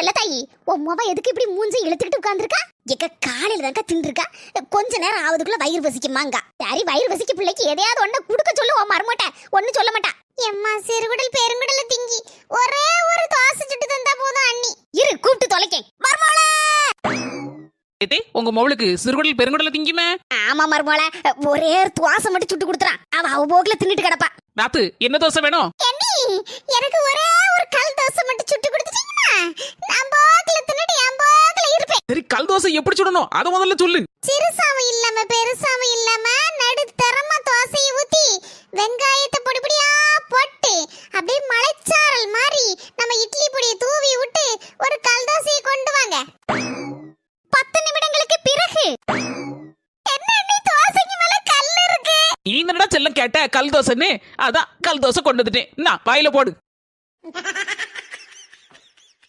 செல்ல தாயி, உன் மொப எதுக்கு இப்படி மூஞ்சி இழுத்துக்கிட்டு உட்கார்ந்துருக்கா? எக்க காலையில தான்க்கா தின்றுருக்கா, கொஞ்ச நேரம் ஆவதுக்குள்ள வயிறு வசிக்குமாங்க. சரி, வயிறு வசிக்க பிள்ளைக்கு எதையாவது ஒண்ணு குடுக்க சொல்லு. உன் மருமட்ட ஒண்ணு சொல்ல மாட்டா. எம்மா சிறுகுடல் பெருங்குடல திங்கி ஒரே ஒரு தோசை சுட்டு தந்தா போதும் அண்ணி. இரு, கூப்பிட்டு தொலைக்கேன். மருமோளே, உங்க மவளுக்கு சிறுகுடல் பெருங்குடல திங்குமே? ஆமா மருமோளே, ஒரே ஒரு தோசை மட்டும் சுட்டு கொடுத்துறான். அவ போக்குல தின்னுட்டு கிடப்பா. நாத்து, என்ன தோசை வேணும்? எனக்கு ஒரே ஒரு கல் தோசை மட்டும் சுட்டு கொடுத்துட்டீங்கன்னா நான் போக்குல தின்னுட்டு என் போக்குல இருப்பேன். சரி, கல் தோசை எப்படி சுடணும் அத முதல்ல சொல்லு. சிறுசாவும் இல்லாம பெருசாவும் இல்லாம நடுத்தரமா தோசையை ஊத்தி வெங்காயத்தை பொடி பொடியா போட்டு அப்படியே மலைச்சாரல் மாதிரி நம்ம இட்லி பொடியை தூவி விட்டு ஒரு கல் தோசையை கொண்டு வாங்க. 10 நிமிடங்களுக்கு பிறகு என்ன நீ தோசைக்கு மேல கல் இருக்கு? நீ என்னடா செல்லம் கேட்ட கல் தோசைன்னு? அதான் கல் தோசை கொண்டு வந்துட்டேன். நான் வாயில போடு.